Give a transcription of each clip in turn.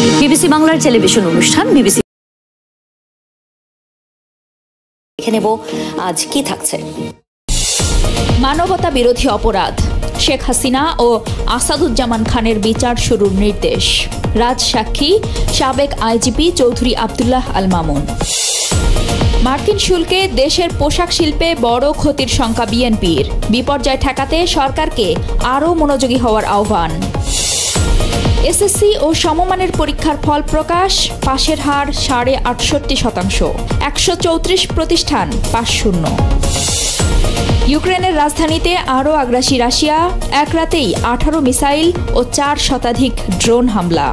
BBC বাংলার television অনুষ্ঠান BBC দেখে নেব আজ কি থাকছে। মানবতা বিরোধী অপরাধ, শেখ হাসিনা ও আসাদুজ্জামান খানের বিচার শুরুর নির্দেশ। রাজসাক্ষী সাবেক আইজিপি চৌধুরী আব্দুল্লাহ আল মামুন। মার্কিন শুল্কে দেশের পোশাক শিল্পে বড় ক্ষতির শঙ্কা বিএনপির। বিপর্যয় ঠেকাতে সরকারকে আরও মনোযোগী হওয়ার আহ্বান। এসএসসি ও সমমানের পরীক্ষার ফল প্রকাশ, পাশের হার 68.5%। 134 প্রতিষ্ঠান পাস শূন্য। ইউক্রেনের রাজধানীতে আরও আগ্রাসী রাশিয়া, এক রাতেই 18 মিসাইল ও 4 শতাধিক ড্রোন হামলা।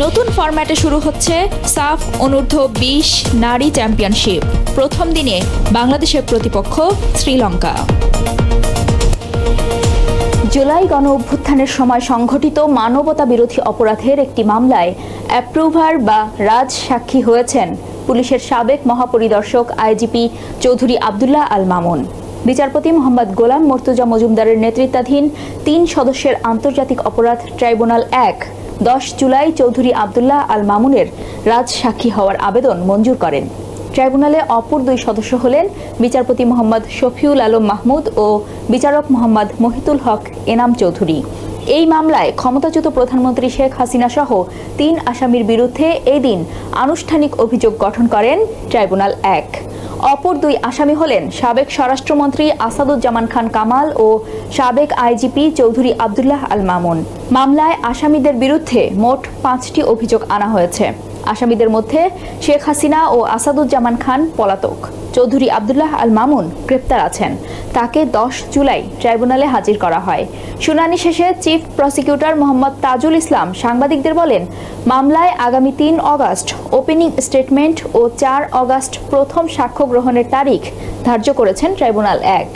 নতুন ফরম্যাটে শুরু হচ্ছে সাফ অনূর্ধ্ব-20 নারী চ্যাম্পিয়নশিপ। প্রথম দিনে বাংলাদেশের প্রতিপক্ষ শ্রীলঙ্কা। জুলাই গণ অভ্যুত্থানের সময় সংঘটিত মানবতা বিরোধী অপরাধের একটি মামলায় অ্যাপ্রুভার বা রাজসাক্ষী হয়েছেন পুলিশের সাবেক মহাপরিদর্শক আইজিপি চৌধুরী আব্দুল্লাহ আল মামুন। বিচারপতি মোহাম্মদ গোলাম মর্তুজা মজুমদারের নেতৃত্বাধীন 3 সদস্যের আন্তর্জাতিক অপরাধ ট্রাইব্যুনাল 1 10 জুলাই চৌধুরী আব্দুল্লাহ আল মামুনের রাজসাক্ষী হওয়ার আবেদন মঞ্জুর করেন। ট্রাইব্যুনালে অপর 2 সদস্য হলেন বিচারপতি মোহাম্মদ শফিউল আলম মাহমুদ ও বিচারক মোহাম্মদ মহিতুল হক এনাম চৌধুরী। এই মামলায় ক্ষমতাচ্যুত প্রধানমন্ত্রী শেখ হাসিনা সহ 3 আসামির বিরুদ্ধে এই দিন আনুষ্ঠানিক অভিযোগ গঠন করেন ট্রাইব্যুনাল 1। অপর 2 আসামি হলেন সাবেক স্বরাষ্ট্রমন্ত্রী আসাদুজ্জামান খান কামাল ও সাবেক আইজিপি চৌধুরী আব্দুল্লাহ আল মামুন। মামলায় আসামিদের বিরুদ্ধে মোট 5টি অভিযোগ আনা হয়েছে। আসামিদের মধ্যে শেখ হাসিনা ও আসাদুজ্জামান খান পলাতক। চৌধুরী আব্দুল্লাহ আল মামুন গ্রেপ্তার আছেন। তাকে 10 জুলাই ট্রাইব্যুনালে হাজির করা হয়। শুনানি শেষে চিফ প্রসিকিউটর মোহাম্মদ তাজুল ইসলাম সাংবাদিকদের বলেন, মামলায় আগামী 3 অগাস্ট ওপেনিং স্টেটমেন্ট ও 4 অগাস্ট প্রথম সাক্ষ্য গ্রহণের তারিখ ধার্য করেছেন ট্রাইব্যুনাল 1।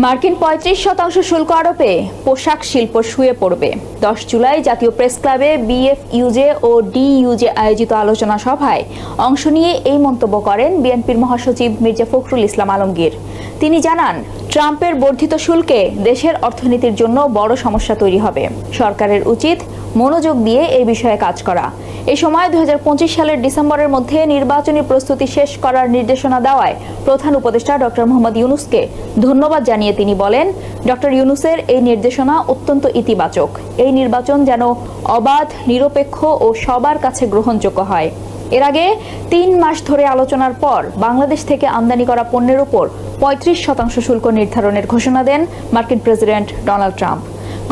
মার্কিন 35% শুল্ক আরোপে পোশাক শিল্প শুয়ে পড়বে। 10 জুলাই জাতীয় প্রেস ক্লাবে বিএফইউজে ও ডিইউজে আয়োজিত আলোচনা সভায় অংশ নিয়ে এই মন্তব্য করেন বিএনপির মহাসচিব মির্জা ফখরুল ইসলাম আলমগীর। তিনি জানান, ট্রাম্পের বর্ধিত শুল্কে দেশের অর্থনীতির জন্য বড় সমস্যা তৈরি হবে। সরকারের উচিত মনোযোগ দিয়ে এই বিষয়ে কাজ করা। এই সময় 2025 সালের ডিসেম্বরের মধ্যে নির্বাচনী প্রস্তুতি শেষ করার নির্দেশনা দেওয়ায় প্রধান উপদেষ্টা ডক্টর মোহাম্মদ ইউনূসকে ধন্যবাদ জানিয়ে তিনি বলেন, ডক্টর ইউনূসের এই নির্দেশনা অত্যন্ত ইতিবাচক। এই নির্বাচন যেন অবাধ, নিরপেক্ষ ও সবার কাছে গ্রহণযোগ্য হয়। এর আগে 3 মাস ধরে আলোচনার পর বাংলাদেশ থেকে আমদানি করা পণ্যের উপর 35% শুল্ক নির্ধারণের ঘোষণা দেন মার্কিন প্রেসিডেন্ট ডোনাল্ড ট্রাম্প।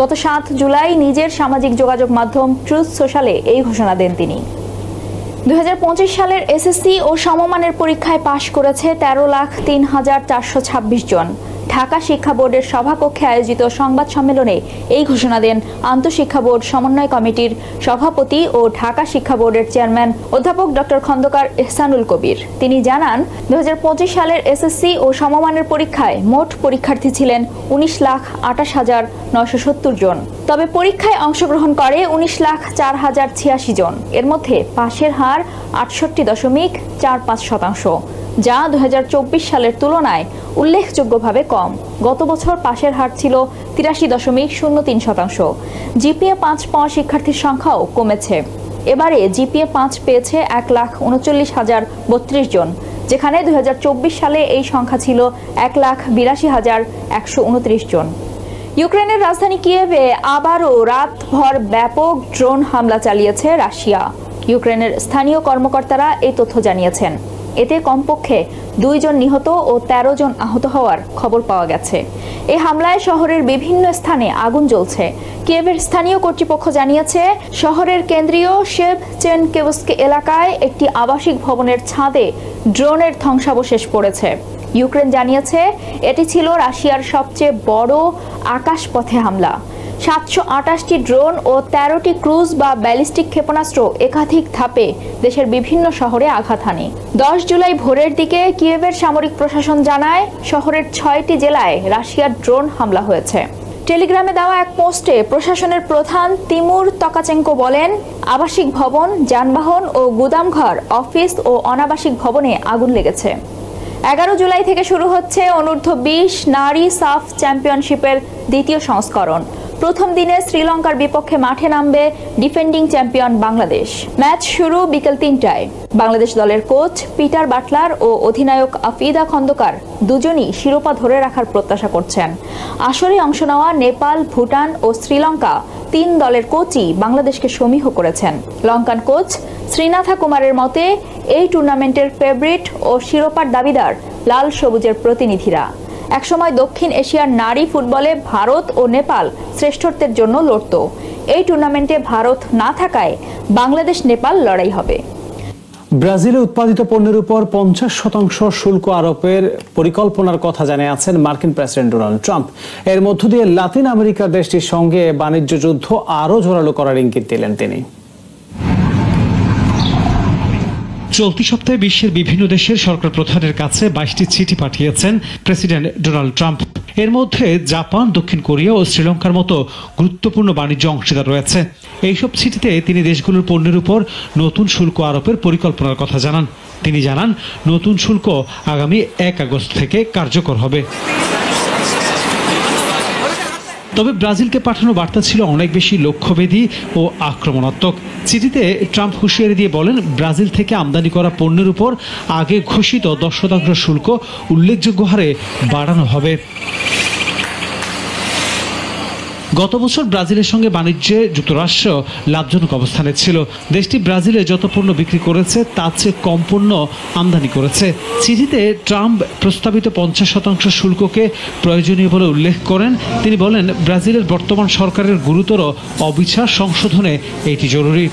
গত 7 জুলাই নিজের সামাজিক যোগাযোগ মাধ্যম ট্রুথ সোশ্যালে এই ঘোষণা দেন তিনি। 2025 সালের এসএসসি ও সমমানের পরীক্ষায় পাশ করেছে 13,03,426 জন। ঢাকা শিক্ষা বোর্ডের সভাকক্ষে আয়োজিত সংবাদ সম্মেলনে এই ঘোষণা দেন আন্তঃশিক্ষা বোর্ড সমন্বয় কমিটির সভাপতি ও ঢাকা শিক্ষা বোর্ডের চেয়ারম্যান অধ্যাপক ডক্টর খন্দকার ইহসানুল কবির। তিনি জানান, 2025 সালের এসএসসি ও সমমানের পরীক্ষায় মোট পরীক্ষার্থী ছিলেন 19,28,970 জন। তবে পরীক্ষায় অংশগ্রহণ করে 19,04,086 জন। এর মধ্যে পাশের হার 68.45%, যা 2024 সালের তুলনায় উল্লেখযোগ্যভাবে কম। গত বছর পাশের হার ছিল 83.03%। জিপিএ 5 পাওয়া শিক্ষার্থীর সংখ্যাও কমেছে। এবারে জিপিএ 5 পেয়েছে 1,39,032 জন, যেখানে 2024 সালে এই সংখ্যা ছিল 1,82,129 জন। ইউক্রেনের রাজধানী কিয়েভে আবারও রাতভর ব্যাপক ড্রোন হামলা চালিয়েছে রাশিয়া। ইউক্রেনের স্থানীয় কর্মকর্তারা এই তথ্য জানিয়েছেন। এতে কমপক্ষে 2 জন নিহত ও 13 জন আহত হওয়ার খবর পাওয়া গেছে। এই হামলায় শহরের বিভিন্ন স্থানে আগুন জ্বলছে। কিয়েভের স্থানীয় কর্তৃপক্ষ জানিয়েছে, শহরের কেন্দ্রীয় শেভচেনকেভস্কি এলাকায় একটি আবাসিক ভবনের ছাদে ড্রোনের ধ্বংসাবশেষ পড়েছে। ইউক্রেন জানিয়েছে, এটি ছিল রাশিয়ার সবচেয়ে বড় আকাশপথে হামলা। 728টি ড্রোন ও 13টি ক্রুজ বা ব্যালিস্টিক ক্ষেপণাস্ত্র একাধিক ধাপে দেশের বিভিন্ন শহরে আঘাত হানে। 10 জুলাই ভোরের দিকে কিয়েভের সামরিক প্রশাসন জানায়, শহরের 6টি জেলায় রাশিয়ার ড্রোন হামলা হয়েছে। টেলিগ্রামে দেওয়া এক পোস্টে প্রশাসনের প্রধান তিমুর তকাচেঙ্কো বলেন, আবাসিক ভবন, যানবাহন ও গুদামঘর, অফিস ও অনাবাসিক ভবনে আগুন লেগেছে। 11 জুলাই থেকে শুরু হচ্ছে অনূর্ধ্ব-20 নারী সাফ চ্যাম্পিয়নশিপের দ্বিতীয় সংস্করণ। প্রথম দিনে শ্রীলঙ্কার বিপক্ষে মাঠে নামবে ডিফেন্ডিং চ্যাম্পিয়ন বাংলাদেশ। ম্যাচ শুরু বিকেল ৩টায়। বাংলাদেশ দলের কোচ পিটার বাটলার ও অধিনায়ক আফিদা খন্দকার দুজনই শিরোপা ধরে রাখার প্রত্যাশা করছেন। আসরে অংশ নেওয়া নেপাল, ভুটান ও শ্রীলঙ্কা ৩ দলের কোচই বাংলাদেশকে সমীহ করেছেন। লঙ্কান কোচ শ্রীনাথা কুমারের মতে এই টুর্নামেন্টের ফেভারিট ও শিরোপার দাবিদার লাল সবুজের প্রতিনিধিরা। একসময় দক্ষিণ এশিয়ার নারী ফুটবলে ভারত ও নেপাল শ্রেষ্ঠত্বের জন্য লড়ত। এই টুর্নামেন্টে ভারত না থাকায় বাংলাদেশ নেপাল লড়াই হবে। ব্রাজিলে উৎপাদিত পণ্যের উপর 50% শুল্ক আরোপের পরিকল্পনার কথা জানিয়েছেন মার্কিন প্রেসিডেন্ট ডোনাল্ড ট্রাম্প। এর মধ্য দিয়ে লাতিন আমেরিকার দেশটির সঙ্গে বাণিজ্য যুদ্ধ আরও জোরালো করার ইঙ্গিত দিলেন তিনি। চলতি সপ্তাহে বিশ্বের বিভিন্ন দেশের সরকার প্রধানের কাছে 22টি চিঠি পাঠিয়েছেন প্রেসিডেন্ট ডোনাল্ড ট্রাম্প। এর মধ্যে জাপান, দক্ষিণ কোরিয়া ও শ্রীলঙ্কার মতো গুরুত্বপূর্ণ বাণিজ্য অংশীদার রয়েছে। এইসব চিঠিতে তিনি দেশগুলোর পণ্যের উপর নতুন শুল্ক আরোপের পরিকল্পনার কথা জানান। তিনি জানান, নতুন শুল্ক আগামী 1 আগস্ট থেকে কার্যকর হবে। তবে ব্রাজিলকে পাঠানো বার্তা ছিল অনেক বেশি লক্ষ্যভেদী ও আক্রমণাত্মক। চিঠিতে ট্রাম্প হুঁশিয়ারি দিয়ে বলেন, ব্রাজিল থেকে আমদানি করা পণ্যের উপর আগে ঘোষিত 10% শুল্ক উল্লেখযোগ্য হারে বাড়ানো হবে। গত বছর ব্রাজিলের সঙ্গে বাণিজ্যে যুক্তরাষ্ট্র লাভজনক অবস্থানে ছিল। দেশটি ব্রাজিলে যত পণ্য বিক্রি করেছে তার চেয়ে কম পণ্য আমদানি করেছে। চিঠিতে ট্রাম্প প্রস্তাবিত 50% শুল্ককে প্রয়োজনীয় বলে উল্লেখ করেন। তিনি বলেন, ব্রাজিলের বর্তমান সরকারের গুরুতর অবিচার সংশোধনে এটি জরুরি।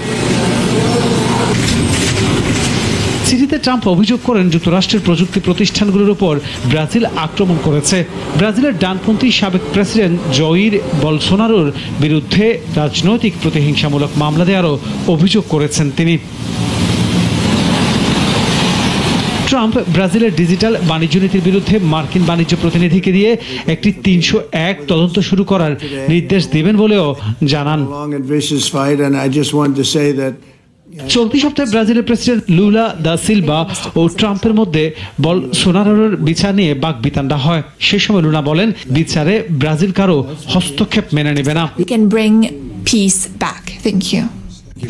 চিঠিতে ট্রাম্প অভিযোগ করেন, যুক্তরাষ্ট্রের প্রযুক্তি প্রতিষ্ঠানগুলোর উপর ব্রাজিল আক্রমণ করেছে। ব্রাজিলের ডানপন্থী সাবেক প্রেসিডেন্ট জয়ির বলসোনারোর বিরুদ্ধে রাজনৈতিক প্রতিহিংসামূলক মামলা দেওয়ারও অভিযোগ করেছেন তিনি। ট্রাম্প ব্রাজিলের ডিজিটাল বাণিজ্য নীতির বিরুদ্ধে মার্কিন বাণিজ্য প্রতিনিধিকে দিয়ে একটি 301 তদন্ত শুরু করার নির্দেশ দেবেন বলেও জানান। চলতি সপ্তাহে ব্রাজিলের প্রেসিডেন্ট লুলা দা সিলভা ও ট্রাম্পের মধ্যে বলসোনারোর বিচার নিয়ে বাকবিতণ্ডা হয়। সে সময় লুনা বলেন, বিচারে ব্রাজিল কারো হস্তক্ষেপ মেনে নেবে না।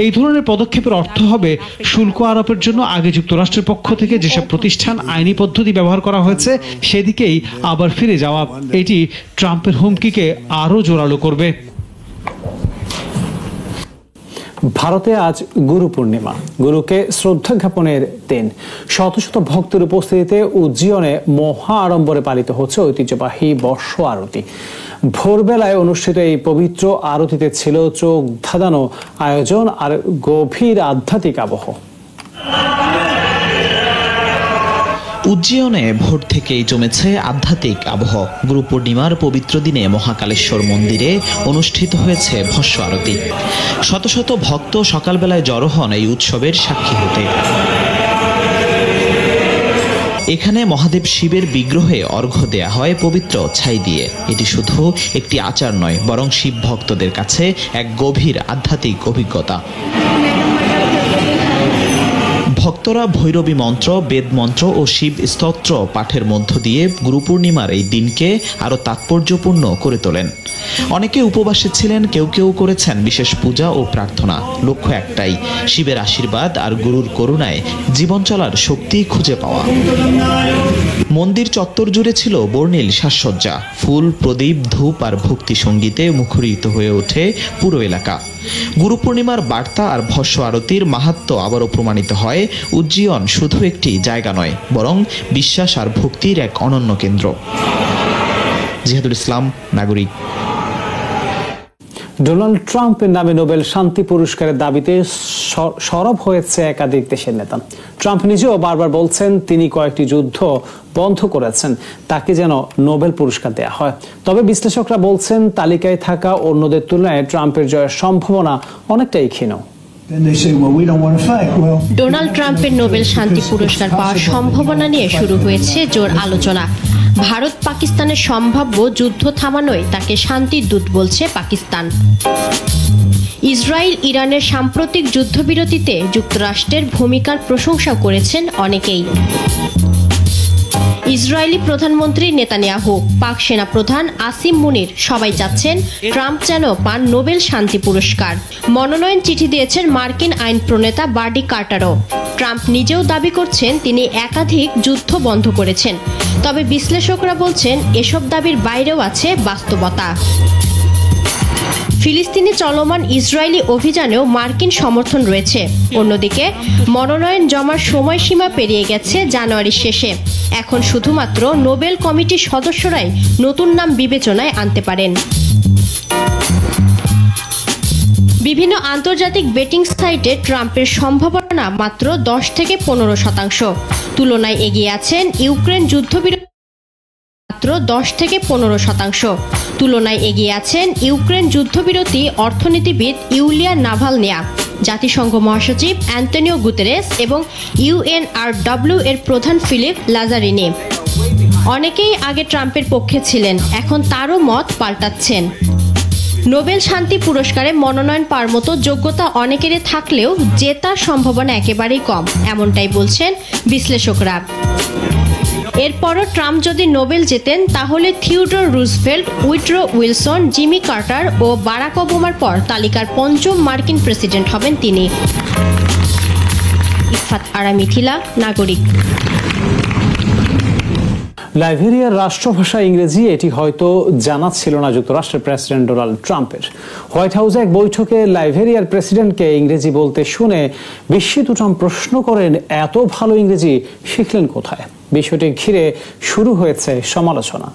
এই ধরনের পদক্ষেপের অর্থ হবে শুল্ক আরোপের জন্য আগে যুক্তরাষ্ট্রের পক্ষ থেকে যেসব প্রতিষ্ঠান আইনি পদ্ধতি ব্যবহার করা হয়েছে সেদিকেই আবার ফিরে যাওয়া। এটি ট্রাম্পের হুমকিকে আরও জোরালো করবে। ভারতে আজ গুরু পূর্ণিমা, গুরুকে শ্রদ্ধা জ্ঞাপনের দিন। শত শত ভক্তের উপস্থিতিতে উজ্জীয়নে মহা আড়ম্বরে পালিত হচ্ছে ঐতিহ্যবাহী বর্ষ আরতি। ভোরবেলায় অনুষ্ঠিত এই পবিত্র আরতিতে ছিল চোখ ধাঁধানো আয়োজন আর গভীর আধ্যাত্মিক আবহ। উজ্জীয়নে ভোর থেকেই জমেছে আধ্যাত্মিক আবহ। গুরু পূর্ণিমার পবিত্র দিনে মহাকালেশ্বর মন্দিরে অনুষ্ঠিত হয়েছে ভস্য আরতি। শত শত ভক্ত সকালবেলায় জড়ো হন এই উৎসবের সাক্ষী হতে। এখানে মহাদেব শিবের বিগ্রহে অর্ঘ্য দেয়া হয় পবিত্র ছাই দিয়ে। এটি শুধু একটি আচার নয়, বরং শিব ভক্তদের কাছে এক গভীর আধ্যাত্মিক অভিজ্ঞতা। ভক্তরা ভৈরবী মন্ত্র, বেদ মন্ত্র ও শিব স্তোত্র পাঠের মধ্য দিয়ে গুরু পূর্ণিমার এই দিনকে আরো তাৎপর্যপূর্ণ করে তোলেন। অনেকে উপবাসে ছিলেন, কেউ কেউ করেছেন বিশেষ পূজা ও প্রার্থনা। লক্ষ্য একটাই, শিবের আশীর্বাদ আর গুরুর করুণায় জীবন চলার শক্তি খুঁজে পাওয়া। মন্দির চত্বর জুড়ে ছিল বর্ণিল সাজসজ্জা, ফুল, প্রদীপ, ধূপ আর ভক্তি সঙ্গীতে মুখরিত হয়ে ওঠে পুরো এলাকা। গুরু পূর্ণিমার বার্তা আর ভস্য আরতির মাহাত্ম্য আবারও প্রমাণিত হয়। উজ্জীয়ন শুধু একটি জায়গা নয়, বরং বিশ্বাস আর ভক্তির এক অনন্য কেন্দ্র। জিহাদুল ইসলাম, নাগরিক। ডোনাল্ড ট্রাম্পের নামে নোবেল শান্তি পুরস্কারের দাবিতে সরব হয়েছে একাধিক দেশের নেতা। ট্রাম্প নিজেও বারবার বলছেন তিনি কয়েকটি যুদ্ধ বন্ধ করেছেন, তাকে যেন নোবেল পুরস্কার দেয়া হয়। তবে বিশ্লেষকরা বলছেন তালিকায় থাকা অন্যদের তুলনায় ট্রাম্পের জয়ের সম্ভাবনা অনেকটাই ক্ষীণ। ডোনাল্ড ট্রাম্পের নোবেল শান্তি পুরস্কার পাওয়ার সম্ভাবনা নিয়ে শুরু হয়েছে জোর আলোচনা। ভারত পাকিস্তানের সম্ভাব্য যুদ্ধ থামানোয় তাকে শান্তির দূত বলছে পাকিস্তান। ইসরায়েল ইরানের সাম্প্রতিক যুদ্ধবিরতিতে যুক্তরাষ্ট্রের ভূমিকার প্রশংসা করেছেন অনেকেই। ইসরায়েলি প্রধানমন্ত্রী নেতানিয়াহু, পাক সেনা প্রধান আসিম মুনির সবাই চাচ্ছেন ট্রাম্প যেন পান নোবেল শান্তি পুরস্কার। মনোনয়ন চিঠি দিয়েছেন মার্কিন আইন প্রণেতা বার্ডি কার্টারও। ট্রাম্প নিজেও দাবি করছেন তিনি একাধিক যুদ্ধ বন্ধ করেছেন। তবে বিশ্লেষকরা বলছেন এসব দাবির বাইরেও আছে বাস্তবতা। ফিলিস্তিনে চলমান ইসরায়েলি অভিযানেও মার্কিন সমর্থন রয়েছে। অন্যদিকে মনোনয়ন জমার সময়সীমা পেরিয়ে গেছে জানুয়ারির শেষে। এখন শুধুমাত্র নোবেল কমিটির সদস্যরাই নতুন নাম বিবেচনায় আনতে পারেন। বিভিন্ন আন্তর্জাতিক বেটিং সাইটে ট্রাম্পের সম্ভাবনা মাত্র 10 থেকে 15%। তুলনায় এগিয়ে আছেন ইউক্রেন যুদ্ধবিরতি মাত্র 10 থেকে 15%। তুলনায় এগিয়ে আছেন ইউক্রেন যুদ্ধবিরতি অর্থনীতিবিদ ইউলিয়া নাভালনিয়া, জাতিসংঘ মহাসচিব অ্যান্টনিও গুতেরেস এবং UNRW এর প্রধান ফিলিপ লাজারিনি। অনেকেই আগে ট্রাম্পের পক্ষে ছিলেন, এখন তারও মত পাল্টাচ্ছেন। নোবেল শান্তি পুরস্কারে মনোনয়ন পাওয়ার মতো যোগ্যতা অনেকেরই থাকলেও জেতার সম্ভাবনা একেবারেই কম, এমনটাই বলছেন বিশ্লেষকরা। এরপরও ট্রাম্প যদি নোবেল জেতেন তাহলে Theodore Roosevelt, Woodrow Wilson, Jimmy Carter ও বারাক ওবামার পর তালিকার 5ম মার্কিন প্রেসিডেন্ট হবেন তিনি। ইফাত আরা মিথিলা, নাগরিক। লাইবেরিয়ার রাষ্ট্রভাষা ইংরেজি, এটি হয়তো জানা ছিল না যুক্তরাষ্ট্রের প্রেসিডেন্ট ডোনাল্ড ট্রাম্পের। হোয়াইট হাউসে এক বৈঠকে লাইবেরিয়ার প্রেসিডেন্টকে ইংরেজি বলতে শুনে বিস্মিত ট্রাম্প প্রশ্ন করেন, এত ভালো ইংরেজি শিখলেন কোথায়? বিষয়টি ঘিরে শুরু হয়েছে সমালোচনা।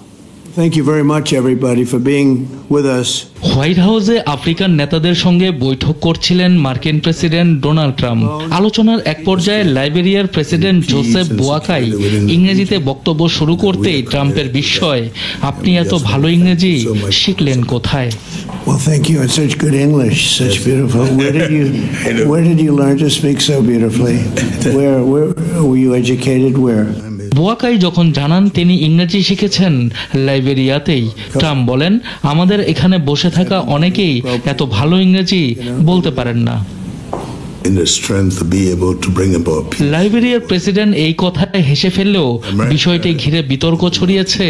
Thank you very much everybody for being with us. White হাউসে আফ্রিকান নেতাদের সঙ্গে বৈঠক করছিলেন মার্কিন প্রেসিডেন্ট ডোনাল্ড ট্রাম্প। আলোচনার এক পর্যায়ে লাইবেরিয়ার প্রেসিডেন্ট জোসেফ বোয়াকাই ইংরেজিতে বক্তব্য শুরু করতেই ট্রাম্পের বিস্ময়, আপনি এত ভালো ইংরেজি শিখলেন কোথায়? Well, thank you. It's such good English, such beautiful. Where did you learn to speak so beautifully? Where were you educated? Where? বোয়াকাই যখন জানান তিনি ইংরেজি শিখেছেন লাইবেরিয়াতেই, ট্রাম্প বলেন, আমাদের এখানে বসে থাকা অনেকেই এত ভালো ইংরেজি বলতে পারেন না। লাইবেরিয়ার প্রেসিডেন্ট এই কথায় হেসে ফেললেও বিষয়টি ঘিরে বিতর্ক ছড়িয়েছে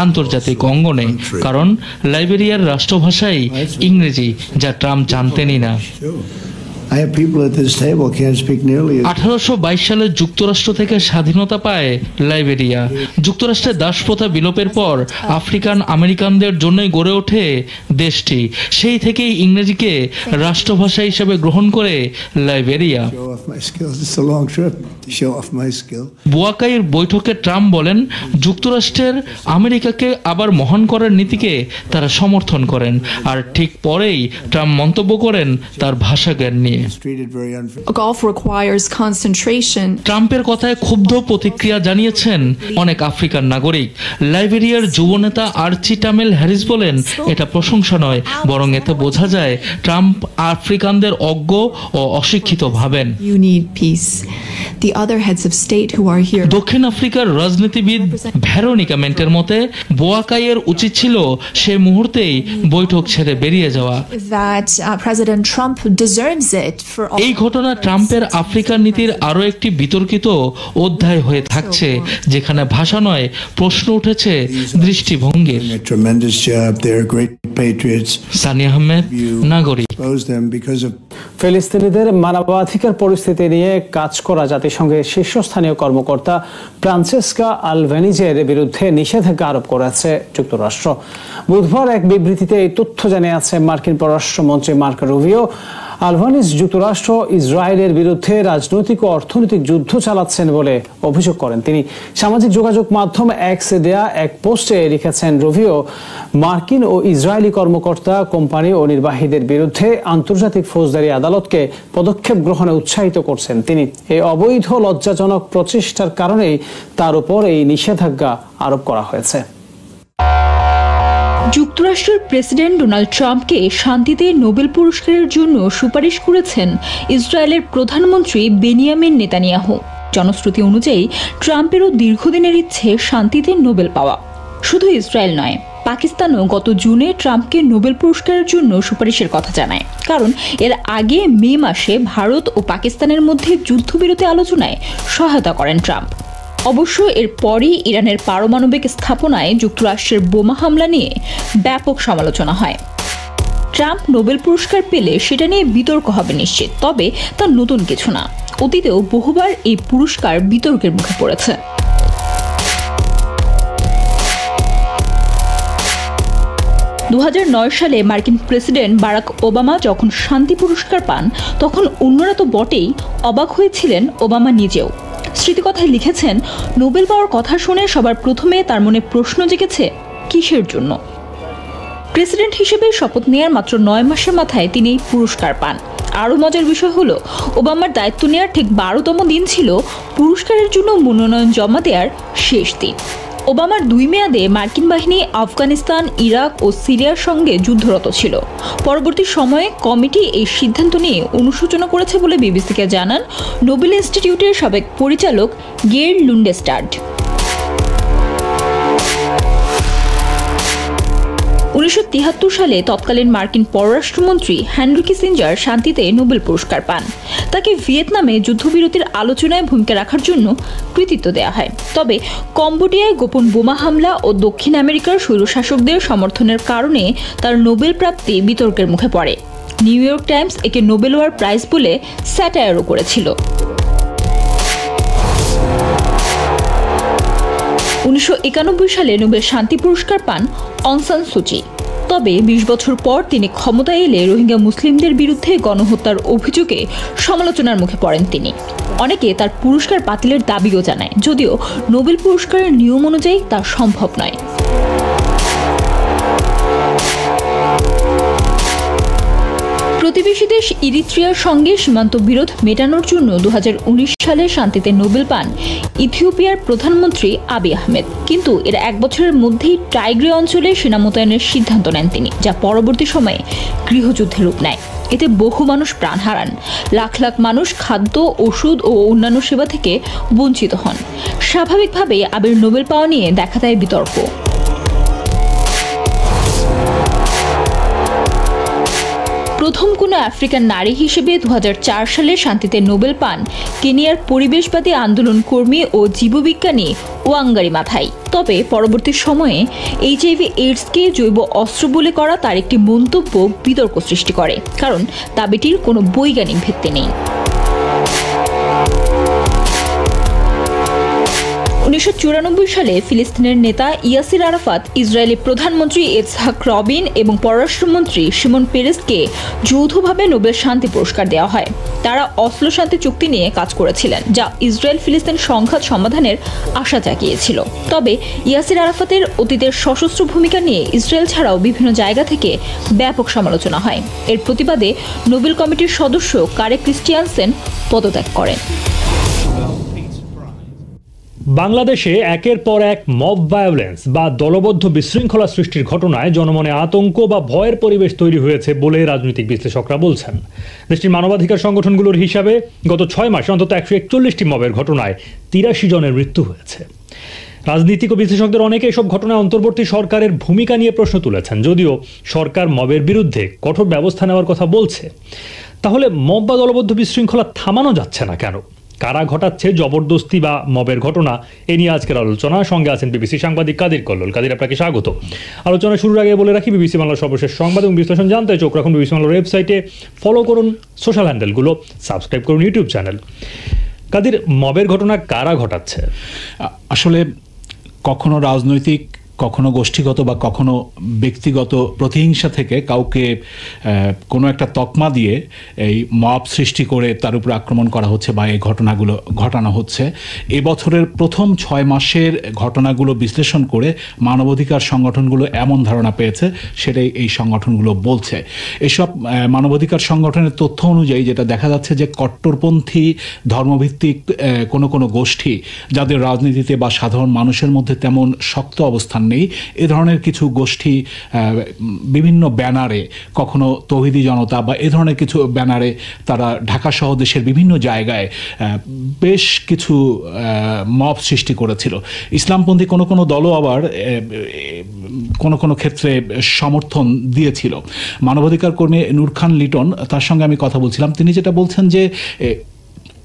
আন্তর্জাতিক অঙ্গনে, কারণ লাইবেরিয়ার রাষ্ট্রভাষাই ইংরেজি, যা ট্রাম্প জানতেনই না। 1822 সালে যুক্তরাষ্ট্র থেকে স্বাধীনতা পায় লাইবেরিয়া। যুক্তরাষ্ট্রের দাসপ্রথা বিলোপের পর আফ্রিকান আমেরিকানদের জন্যই গড়ে ওঠে দেশটি। সেই থেকেই ইংরেজিকে রাষ্ট্রভাষা হিসেবে গ্রহণ করে লাইবেরিয়া। বোয়াকাইয়ের বৈঠকে ট্রাম্প বলেন, যুক্তরাষ্ট্রের আমেরিকাকে আবার মহান করার নীতিকে তারা সমর্থন করেন। আর ঠিক পরেই ট্রাম্প মন্তব্য করেন তার ভাষা জ্ঞান নিয়ে। ট্রাম্পের কথায় ক্ষুব্ধ প্রতিক্রিয়া জানিয়েছেন অনেক আফ্রিকান নাগরিক। লাইবেরিয়ার যুবনেতা আর্চি টামেল হ্যারিস বলেন, এটা প্রশংসা নয়, বরং এতে বোঝা যায় ট্রাম্প আফ্রিকানদের অজ্ঞ ও অশিক্ষিত ভাবেন। দক্ষিণ আফ্রিকার রাজনীতিবিদ ভেরোনিকা মেন্টের মতে বোয়াকাইয়ের উচিত ছিল সে মুহূর্তেই বৈঠক ছেড়ে বেরিয়ে যাওয়া। এই ঘটনা ট্রাম্পের আফ্রিকান নীতির আরো একটি বিতর্কিত অধ্যায় হয়ে থাকছে, যেখানে ভাষা নয়, প্রশ্ন উঠেছে দৃষ্টিভঙ্গির। সানি আহমেদ, নাগরিক। ফিলিস্তিনিদের মানবাধিকার পরিস্থিতি নিয়ে কাজ করা জাতিসংঘের শীর্ষস্থানীয় কর্মকর্তা ফ্রান্সেসকা আলবেনিজের বিরুদ্ধে নিষেধাজ্ঞা আরোপ করেছে যুক্তরাষ্ট্র। বুধবার এক বিবৃতিতে এই তথ্য জানিয়েছে মার্কিন পররাষ্ট্রমন্ত্রী মার্কো রুবিও। আলবানিজ যুক্তরাষ্ট্র ইসরায়েলের বিরুদ্ধে রাজনৈতিক ও অর্থনৈতিক যুদ্ধ চালাচ্ছেন বলে অভিযোগ করেন তিনি। সামাজিক যোগাযোগ মাধ্যম এক্সে দেয়া এক পোস্টে লিখেছেন রুবিও, মার্কিন ও ইসরায়েলি কর্মকর্তা, কোম্পানি ও নির্বাহীদের বিরুদ্ধে আন্তর্জাতিক ফৌজদারি আদালতকে পদক্ষেপ গ্রহণে উৎসাহিত করছেন তিনি। এই অবৈধ লজ্জাজনক প্রচেষ্টার কারণেই তার উপর এই নিষেধাজ্ঞা আরোপ করা হয়েছে। যুক্তরাষ্ট্রের প্রেসিডেন্ট ডোনাল্ড ট্রাম্পকে শান্তিতে নোবেল পুরস্কারের জন্য সুপারিশ করেছেন ইসরায়েলের প্রধানমন্ত্রী বেনিয়ামিন নেতানিয়াহু। জনশ্রুতি অনুযায়ী ট্রাম্পেরও দীর্ঘদিনের ইচ্ছে শান্তিতে নোবেল পাওয়া। শুধু ইসরায়েল নয়, পাকিস্তানও গত জুনে ট্রাম্পকে নোবেল পুরস্কারের জন্য সুপারিশের কথা জানায়, কারণ এর আগে মে মাসে ভারত ও পাকিস্তানের মধ্যে যুদ্ধবিরতি আলোচনায় সহায়তা করেন ট্রাম্প। অবশ্য এরপরই ইরানের পারমাণবিক স্থাপনায় যুক্তরাষ্ট্রের বোমা হামলা নিয়ে ব্যাপক সমালোচনা হয়। ট্রাম্প নোবেল পুরস্কার পেলে সেটা নিয়ে বিতর্ক হবে নিশ্চিত, তবে তা নতুন কিছু না। অতীতেও বহুবার এই পুরস্কার বিতর্কের মুখে পড়েছে। 2009 সালে মার্কিন প্রেসিডেন্ট বারাক ওবামা যখন শান্তি পুরস্কার পান, তখন অন্যরা তো বটেই, অবাক হয়েছিলেন ওবামা নিজেও। স্মৃতিকথায় লিখেছেন, নোবেল পাওয়ার কথা শুনে সবার প্রথমে তার মনে প্রশ্ন জেগেছে, কিসের জন্য? প্রেসিডেন্ট হিসেবে শপথ নেয়ার মাত্র 9 মাসের মাথায় তিনি এই পুরস্কার পান। আরও মজার বিষয় হলো, ওবামার দায়িত্ব নেওয়ার ঠিক 12তম দিন ছিল পুরস্কারের জন্য মনোনয়ন জমা দেওয়ার শেষ দিন। ওবামার 2 মেয়াদে মার্কিন বাহিনী আফগানিস্তান, ইরাক ও সিরিয়ার সঙ্গে যুদ্ধরত ছিল। পরবর্তী সময়ে কমিটি এই সিদ্ধান্ত নিয়ে অনুশোচনা করেছে বলে বিবিসিকে জানান নোবেল ইনস্টিটিউটের সাবেক পরিচালক গের লুন্ডেস্টাড। 1973 সালে তৎকালীন মার্কিন পররাষ্ট্রমন্ত্রী হেনরি কিসিঞ্জার শান্তিতে নোবেল পুরস্কার পান। তাকে ভিয়েতনামে যুদ্ধবিরতির আলোচনায় ভূমিকা রাখার জন্য কৃতিত্ব দেওয়া হয়। তবে কম্বোডিয়ায় গোপন বোমা হামলা ও দক্ষিণ আমেরিকার স্বৈরশাসকদের সমর্থনের কারণে তার নোবেল প্রাপ্তি বিতর্কের মুখে পড়ে। নিউ ইয়র্ক টাইমস একে নোবেল ওয়ার প্রাইজ বলে স্যাটায়ারও করেছিল। 1991 সালে নোবেল শান্তি পুরস্কার পান অং সান সুচি। তবে 20 বছর পর তিনি ক্ষমতায় এলে রোহিঙ্গা মুসলিমদের বিরুদ্ধে গণহত্যার অভিযোগে সমালোচনার মুখে পড়েন তিনি। অনেকে তার পুরস্কার বাতিলের দাবিও জানায়, যদিও নোবেল পুরস্কারের নিয়ম অনুযায়ী তা সম্ভব নয়। প্রতিবেশী দেশ ইরিত্রিয়ার সঙ্গে সীমান্ত বিরোধ মেটানোর জন্য 2019 সালে শান্তিতে নোবেল পান ইথিওপিয়ার প্রধানমন্ত্রী আবিy আহমেদ। কিন্তু এর 1 বছরের মধ্যেই টাইগ্রে অঞ্চলে সেনা মোতায়েনের সিদ্ধান্ত নেন তিনি, যা পরবর্তী সময়ে গৃহযুদ্ধের রূপ নেয়। এতে বহু মানুষ প্রাণ হারান, লাখ লাখ মানুষ খাদ্য, ওষুধ ও অন্যান্য সেবা থেকে বঞ্চিত হন। স্বাভাবিকভাবেই আবির নোবেল পাওয়া নিয়ে দেখা দেয় বিতর্ক। প্রথম কোনো আফ্রিকান নারী হিসেবে 2004 সালে শান্তিতে নোবেল পান কেনিয়ার পরিবেশবাদী আন্দোলন কর্মী ও জীববিজ্ঞানী ওয়াঙ্গারি মাথাই। তবে পরবর্তী সময়ে HIV/AIDS-কে জৈব অস্ত্র বলে করা তার একটি মন্তব্য বিতর্ক সৃষ্টি করে, কারণ দাবিটির কোনো বৈজ্ঞানিক ভিত্তি নেই। 1994 সালে ফিলিস্তিনের নেতা ইয়াসির আরাফাত, ইসরায়েলি প্রধানমন্ত্রী ইৎসাক রবিন এবং পররাষ্ট্রমন্ত্রী শিমন পেরেসকে যৌথভাবে নোবেল শান্তি পুরস্কার দেওয়া হয়। তারা অসলো শান্তি চুক্তি নিয়ে কাজ করেছিলেন, যা ইসরায়েল ফিলিস্তিন সংঘাত সমাধানের আশা জাগিয়েছিল। তবে ইয়াসির আরাফাতের অতীতের সশস্ত্র ভূমিকা নিয়ে ইসরায়েল ছাড়াও বিভিন্ন জায়গা থেকে ব্যাপক সমালোচনা হয়। এর প্রতিবাদে নোবেল কমিটির সদস্য কারে ক্রিস্টিয়ানসেন পদত্যাগ করেন। বাংলাদেশে একের পর এক মব ভায়োলেন্স বা দলবদ্ধ বিশৃঙ্খলা সৃষ্টির ঘটনায় জনমনে আতঙ্ক বা ভয়ের পরিবেশ তৈরি হয়েছে বলে রাজনৈতিক বিশ্লেষকরা বলছেন। দেশটির মানবাধিকার সংগঠনগুলোর হিসাবে গত 6 মাসে অন্তত 141টি মবের ঘটনায় 83 জনের মৃত্যু হয়েছে। রাজনীতিক ও বিশ্লেষকদের অনেকে এসব ঘটনায় অন্তর্বর্তী সরকারের ভূমিকা নিয়ে প্রশ্ন তুলেছেন। যদিও সরকার মবের বিরুদ্ধে কঠোর ব্যবস্থা নেওয়ার কথা বলছে, তাহলে মব বা দলবদ্ধ বিশৃঙ্খলা থামানো যাচ্ছে না কেন? কারা ঘটাচ্ছে জবরদস্তি বা মবের ঘটনা? এ নিয়ে আজকের আলোচনা। সঙ্গে আছেন বিবিসি সাংবাদিক কাদির কল্লোল। কাদির, আপনাকে স্বাগত। আলোচনা শুরুর আগে বলে রাখি, বিবিসি বাংলার সর্বশেষ সংবাদ এবং বিশ্লেষণ জানতে চোখ রাখুন বিবিসি বাংলার ওয়েবসাইটে, ফলো করুন সোশ্যাল হ্যান্ডেলগুলো, সাবস্ক্রাইব করুন ইউটিউব চ্যানেল। কাদির, মবের ঘটনা কারা ঘটাচ্ছে? আসলে কখনো রাজনৈতিক, কখনো গোষ্ঠীগত বা কখনো ব্যক্তিগত প্রতিহিংসা থেকে কাউকে কোনো একটা তকমা দিয়ে এই মব সৃষ্টি করে তার উপর আক্রমণ করা হচ্ছে বা এই ঘটনাগুলো ঘটানো হচ্ছে। এবছরের প্রথম 6 মাসের ঘটনাগুলো বিশ্লেষণ করে মানবাধিকার সংগঠনগুলো এমন ধারণা পেয়েছে, সেটাই এই সংগঠনগুলো বলছে। এসব মানবাধিকার সংগঠনের তথ্য অনুযায়ী যেটা দেখা যাচ্ছে যে কট্টরপন্থী ধর্মভিত্তিক কোনো গোষ্ঠী, যাদের রাজনীতিতে বা সাধারণ মানুষের মধ্যে তেমন শক্ত অবস্থান নেই, এ ধরনের কিছু গোষ্ঠী বিভিন্ন ব্যানারে, কখনো তৌহিদি জনতা বা এ ধরনের কিছু ব্যানারে তারা ঢাকা সহ দেশের বিভিন্ন জায়গায় বেশ কিছু মব সৃষ্টি করেছিল। ইসলামপন্থী কোনো দলও আবার কোনো ক্ষেত্রে সমর্থন দিয়েছিল। মানবাধিকার কর্মী নূর খান লিটন, তার সঙ্গে আমি কথা বলছিলাম। তিনি যেটা বলছেন যে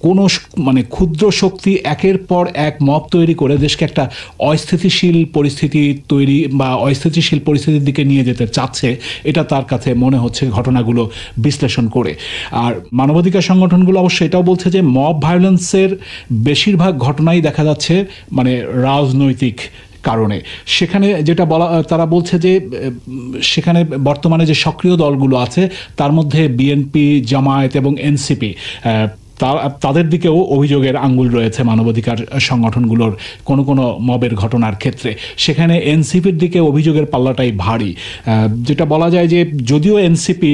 কোনো মানে ক্ষুদ্র শক্তি একের পর এক মব তৈরি করে দেশকে একটা অস্থিতিশীল পরিস্থিতি তৈরি বা অস্থিতিশীল পরিস্থিতির দিকে নিয়ে যেতে চাচ্ছে, এটা তার কাছে মনে হচ্ছে ঘটনাগুলো বিশ্লেষণ করে। আর মানবাধিকার সংগঠনগুলো অবশ্যই এটাও বলছে যে মব ভায়োলেন্সের বেশিরভাগ ঘটনাই দেখা যাচ্ছে মানে রাজনৈতিক কারণে। সেখানে যেটা বলা, তারা বলছে যে সেখানে বর্তমানে যে সক্রিয় দলগুলো আছে তার মধ্যে বিএনপি, জামায়াত এবং এনসিপি, তাদের দিকেও অভিযোগের আঙ্গুল রয়েছে মানবাধিকার সংগঠনগুলোর কোনো কোনো মবের ঘটনার ক্ষেত্রে। সেখানে এনসিপির দিকে অভিযোগের পাল্লাটাই ভারী। যেটা বলা যায় যে যদিও এনসিপি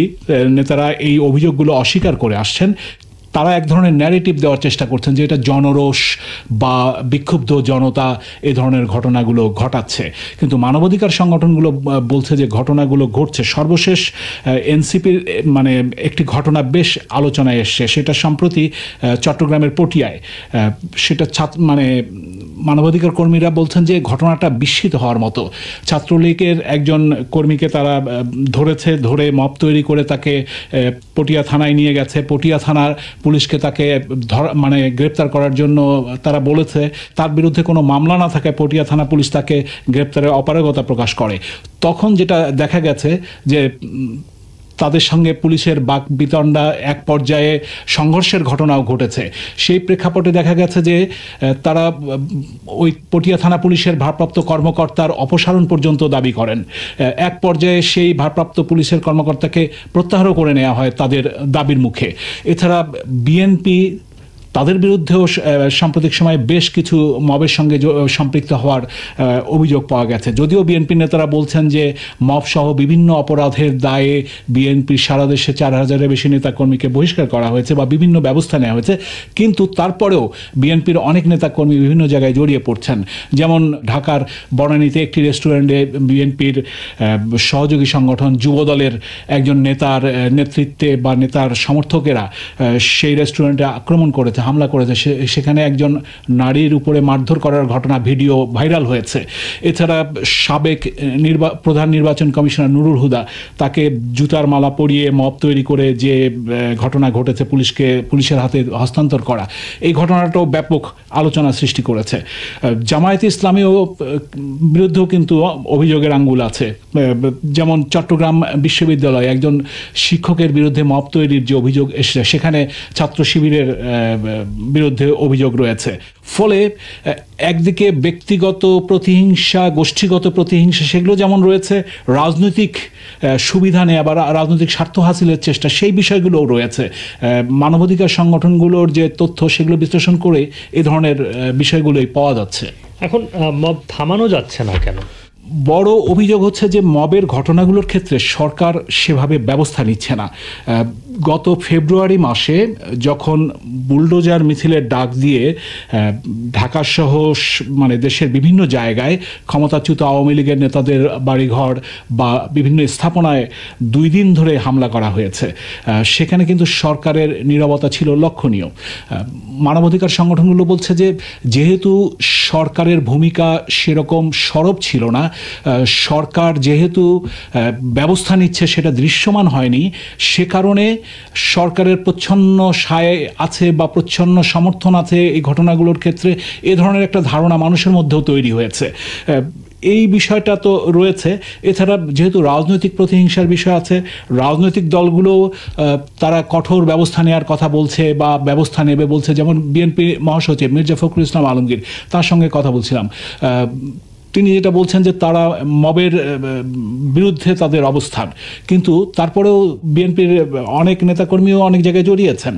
নেতারা এই অভিযোগগুলো অস্বীকার করে আসছেন, তারা এক ধরনের ন্যারেটিভ দেওয়ার চেষ্টা করছেন যে এটা জনরোষ বা বিক্ষুব্ধ জনতা এ ধরনের ঘটনাগুলো ঘটাচ্ছে, কিন্তু মানবাধিকার সংগঠনগুলো বলছে যে ঘটনাগুলো ঘটছে। সর্বশেষ এনসিপির মানে একটি ঘটনা বেশ আলোচনায় এসছে, সেটা সম্প্রতি চট্টগ্রামের পটিয়ায়। সেটা মানে মানবাধিকার কর্মীরা বলছেন যে ঘটনাটা বিস্মিত হওয়ার মতো। ছাত্রলীগের একজন কর্মীকে তারা ধরে মব তৈরি করে তাকে পটিয়া থানায় নিয়ে গেছে। পটিয়া থানার পুলিশকে তাকে মানে গ্রেপ্তার করার জন্য তারা বলেছে, তার বিরুদ্ধে কোনো মামলা না থাকায় পটিয়া থানা পুলিশ তাকে গ্রেপ্তারের অপারগতা প্রকাশ করে। তখন যেটা দেখা গেছে যে তাদের সঙ্গে পুলিশের বাকবিতণ্ডা, এক পর্যায়ে সংঘর্ষের ঘটনাও ঘটেছে। সেই প্রেক্ষাপটে দেখা গেছে যে তারা ওই পটিয়া থানা পুলিশের ভারপ্রাপ্ত কর্মকর্তার অপসারণ পর্যন্ত দাবি করেন। এক পর্যায়ে সেই ভারপ্রাপ্ত পুলিশের কর্মকর্তাকে প্রত্যাহারও করে নেওয়া হয় তাদের দাবির মুখে। এছাড়া বিএনপি, তাদের বিরুদ্ধেও সাম্প্রতিক সময়ে বেশ কিছু মবের সঙ্গে সম্পৃক্ত হওয়ার অভিযোগ পাওয়া গেছে। যদিও বিএনপি নেতারা বলছেন যে মব সহ বিভিন্ন অপরাধের দায়ে বিএনপির সারা দেশে 4000-এর বেশি নেতাকর্মীকে বহিষ্কার করা হয়েছে বা বিভিন্ন ব্যবস্থা নেওয়া হয়েছে, কিন্তু তারপরেও বিএনপির অনেক নেতাকর্মী বিভিন্ন জায়গায় জড়িয়ে পড়ছেন। যেমন ঢাকার বনানীতে একটি রেস্টুরেন্টে বিএনপির সহযোগী সংগঠন যুবদলের একজন নেতার নেতৃত্বে বা নেতার সমর্থকেরা সেই রেস্টুরেন্টে আক্রমণ করেছে, হামলা করেছে। সেখানে একজন নারীর উপরে মারধর করার ঘটনা ভিডিও ভাইরাল হয়েছে। এছাড়া সাবেক প্রধান নির্বাচন কমিশনার নুরুল হুদা, তাকে জুতার মালা পরিয়ে মব তৈরি করে যে ঘটনা ঘটেছে পুলিশের হাতে হস্তান্তর করা, এই ঘটনাটাও ব্যাপক আলোচনা সৃষ্টি করেছে। জামায়াতে ইসলামীও বিরুদ্ধেও কিন্তু অভিযোগের আঙ্গুল আছে। যেমন চট্টগ্রাম বিশ্ববিদ্যালয়ে একজন শিক্ষকের বিরুদ্ধে মব তৈরির যে অভিযোগ এসেছে, সেখানে ছাত্র শিবিরের বিরুদ্ধে অভিযোগ রয়েছে। ফলে একদিকে ব্যক্তিগত প্রতিহিংসা, গোষ্ঠীগত প্রতিহিংসা, সেগুলো যেমন রয়েছে, রাজনৈতিক সুবিধা নেওয়া বা রাজনৈতিক স্বার্থ হাসিলের চেষ্টা, সেই বিষয়গুলোও রয়েছে। মানবাধিকার সংগঠনগুলোর যে তথ্য, সেগুলো বিশ্লেষণ করে এ ধরনের বিষয়গুলোই পাওয়া যাচ্ছে। এখন মব থামানো যাচ্ছে না কেন? বড় অভিযোগ হচ্ছে যে মবের ঘটনাগুলোর ক্ষেত্রে সরকার সেভাবে ব্যবস্থা নিচ্ছে না। গত ফেব্রুয়ারি মাসে যখন বুলডোজার মিছিলের ডাক দিয়ে ঢাকাসহ মানে দেশের বিভিন্ন জায়গায় ক্ষমতাচ্যুত আওয়ামী লীগের নেতাদের বাড়িঘর বা বিভিন্ন স্থাপনায় 2 দিন ধরে হামলা করা হয়েছে, সেখানে কিন্তু সরকারের নীরবতা ছিল লক্ষণীয়। মানবাধিকার সংগঠনগুলো বলছে যে যেহেতু সরকারের ভূমিকা সেরকম সরব ছিল না, সরকার যেহেতু ব্যবস্থা নিচ্ছে সেটা দৃশ্যমান হয়নি, সে কারণে সরকারের প্রচ্ছন্ন সায় আছে বা প্রচ্ছন্ন সমর্থন আছে এই ঘটনাগুলোর ক্ষেত্রে, এ ধরনের একটা ধারণা মানুষের মধ্যেও তৈরি হয়েছে। এই বিষয়টা তো রয়েছে। এছাড়া যেহেতু রাজনৈতিক প্রতিহিংসার বিষয় আছে, রাজনৈতিক দলগুলো তারা কঠোর ব্যবস্থা নেওয়ার কথা বলছে বা ব্যবস্থা নেবে বলছে। যেমন বিএনপি মহাসচিব মির্জা ফখরুল ইসলাম আলমগীর, তার সঙ্গে কথা বলছিলাম, তিনি যেটা বলছেন যে তারা মবের বিরুদ্ধে তাদের অবস্থান, কিন্তু তারপরেও বিএনপির অনেক নেতাকর্মীও অনেক জায়গায় জড়িয়েছেন।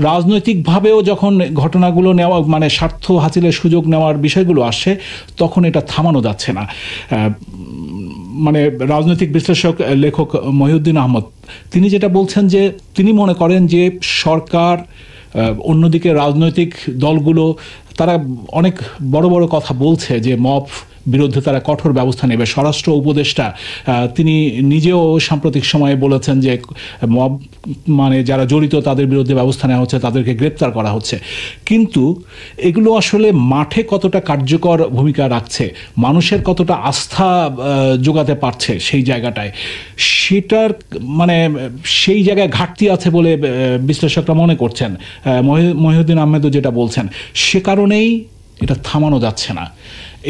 রাজনৈতিকভাবেও যখন ঘটনাগুলো নেওয়া মানে স্বার্থ হাসিলের সুযোগ নেওয়ার বিষয়গুলো আসে, তখন এটা থামানো যাচ্ছে না। মানে রাজনৈতিক বিশ্লেষক লেখক মহিউদ্দিন আহমদ, তিনি যেটা বলছেন যে তিনি মনে করেন যে সরকার, অন্যদিকে রাজনৈতিক দলগুলো, তারা অনেক বড় বড় কথা বলছে যে মব বিরুদ্ধে তারা কঠোর ব্যবস্থা নেবে। স্বরাষ্ট্র উপদেষ্টা তিনি নিজেও সাম্প্রতিক সময়ে বলেছেন যে মব মানে যারা জড়িত তাদের বিরুদ্ধে ব্যবস্থা নেওয়া হচ্ছে, তাদেরকে গ্রেপ্তার করা হচ্ছে। কিন্তু এগুলো আসলে মাঠে কতটা কার্যকর ভূমিকা রাখছে, মানুষের কতটা আস্থা যোগাতে পারছে সেই জায়গাটায়, সেটার মানে সেই জায়গায় ঘাটতি আছে বলে বিশ্লেষকরা মনে করছেন। মহিউদ্দিন আহমেদও যেটা বলছেন, সে কারণেই এটা থামানো যাচ্ছে না।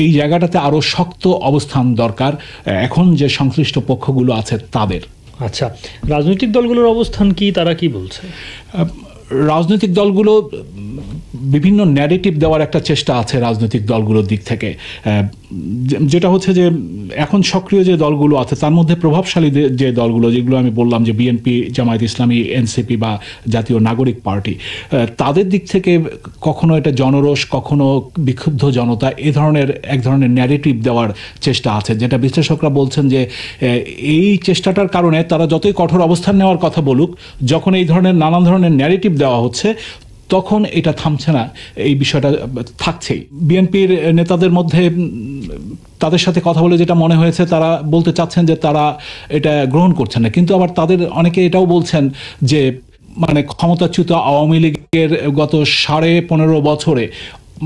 এই জায়গাটাতে আরও শক্ত অবস্থান দরকার এখন যে সংশ্লিষ্ট পক্ষগুলো আছে তাদের। আচ্ছা, রাজনৈতিক দলগুলোর অবস্থান কি, তারা কি বলছে? রাজনৈতিক দলগুলো বিভিন্ন ন্যারেটিভ দেওয়ার একটা চেষ্টা আছে রাজনৈতিক দলগুলোর দিক থেকে, যেটা হচ্ছে যে এখন সক্রিয় যে দলগুলো আছে তার মধ্যে প্রভাবশালী যে দলগুলো, যেগুলো আমি বললাম যে বিএনপি, জামায়াত ইসলামী, এনসিপি বা জাতীয় নাগরিক পার্টি, তাদের দিক থেকে কখনো এটা জনরোষ, কখনো বিক্ষুব্ধ জনতা, এক ধরনের ন্যারেটিভ দেওয়ার চেষ্টা আছে, যেটা বিশ্লেষকরা বলছেন যে এই চেষ্টাটার কারণে তারা যতই কঠোর অবস্থান নেওয়ার কথা বলুক, যখন এই ধরনের নানান ধরনের ন্যারেটিভ দেওয়া হচ্ছে তখন এটা থামছে না, এই বিষয়টা থাকছেই। বিএনপির নেতাদের মধ্যে তাদের সাথে কথা বলে যেটা মনে হয়েছে, তারা বলতে চাচ্ছেন যে তারা এটা গ্রহণ করছেন না, কিন্তু আবার তাদের অনেকে এটাও বলছেন যে মানে ক্ষমতাচ্যুত আওয়ামী লীগের গত 15.5 বছরে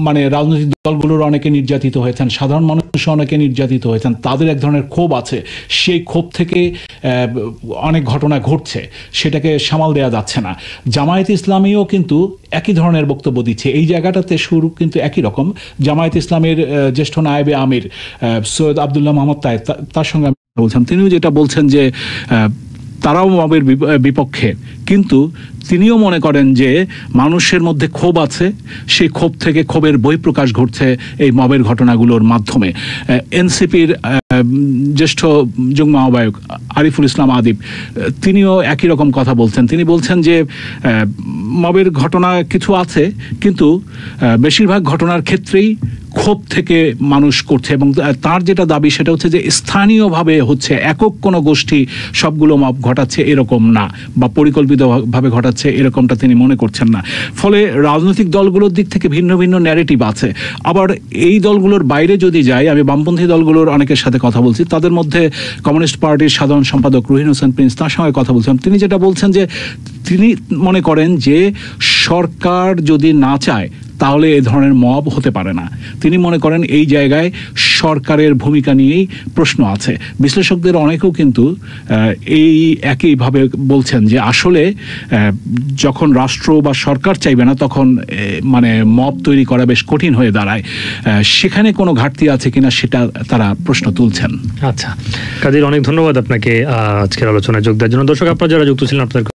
মানে রাজনৈতিক দলগুলোর অনেকে নির্যাতিত হয়েছেন, সাধারণ মানুষ অনেকে নির্যাতিত হয়েছেন, তাদের এক ধরনের ক্ষোভ আছে, সেই ক্ষোভ থেকে অনেক ঘটনা ঘটছে, সেটাকে সামাল দেওয়া যাচ্ছে না। জামায়াত ইসলামীও কিন্তু একই ধরনের বক্তব্য দিচ্ছে। এই জায়গাটাতে শুরু কিন্তু একই রকম। জামায়াত ইসলামের জ্যেষ্ঠ নায়েবে আমির সৈয়দ আবদুল্লাহ মোহাম্মদ তায়েব, তার সঙ্গে বলছেন, তিনিও যেটা বলছেন যে তারাও মবের বিপক্ষে, কিন্তু তিনিও মনে করেন যে মানুষের মধ্যে ক্ষোভ আছে, সেই ক্ষোভ থেকে ক্ষোভের বহিঃপ্রকাশ ঘটছে এই মবের ঘটনাগুলোর মাধ্যমে। এনসিপির জ্যেষ্ঠ যুগ্ম আহ্বায়ক আরিফুল ইসলাম আদিব, তিনিও একই রকম কথা বলছেন। তিনি বলছেন যে মবের ঘটনা কিছু আছে, কিন্তু বেশিরভাগ ঘটনার ক্ষেত্রেই ক্ষোভ থেকে মানুষ করছে, এবং তার যেটা দাবি সেটা হচ্ছে যে স্থানীয়ভাবে হচ্ছে, একক কোনো গোষ্ঠী সবগুলো মব ঘটাচ্ছে এরকম না, বা পরিকল্পিতভাবে ঘটাচ্ছে এরকমটা তিনি মনে করছেন না। ফলে রাজনৈতিক দলগুলোর দিক থেকে ভিন্ন ভিন্ন ন্যারেটিভ আছে। আবার এই দলগুলোর বাইরে যদি যাই, আমি বামপন্থী দলগুলোর অনেকের সাথে কথা বলছি, তাদের মধ্যে কমিউনিস্ট পার্টির সাধারণ সম্পাদক রুহিন হোসেন প্রিন্স, তার সঙ্গে কথা বলছিলাম, তিনি যেটা বলছেন যে তিনি মনে করেন যে সরকার যদি না চায় তাহলে এ ধরনের মব হতে পারে না। তিনি মনে করেন এই জায়গায় সরকারের ভূমিকা নিয়েই প্রশ্ন আছে। বিশ্লেষকদের অনেকেও কিন্তু এই একইভাবে বলছেন যে আসলে যখন রাষ্ট্র বা সরকার চাইবে না, তখন মানে মব তৈরি করা বেশ কঠিন হয়ে দাঁড়ায়। সেখানে কোনো ঘাটতি আছে কিনা সেটা তারা প্রশ্ন তুলছেন। আচ্ছা কাদির, অনেক ধন্যবাদ আপনাকে আজকের আলোচনায় যোগ দেওয়ার জন্য। দর্শক, আপনারা যারা যুক্ত ছিলেন, আপনাদের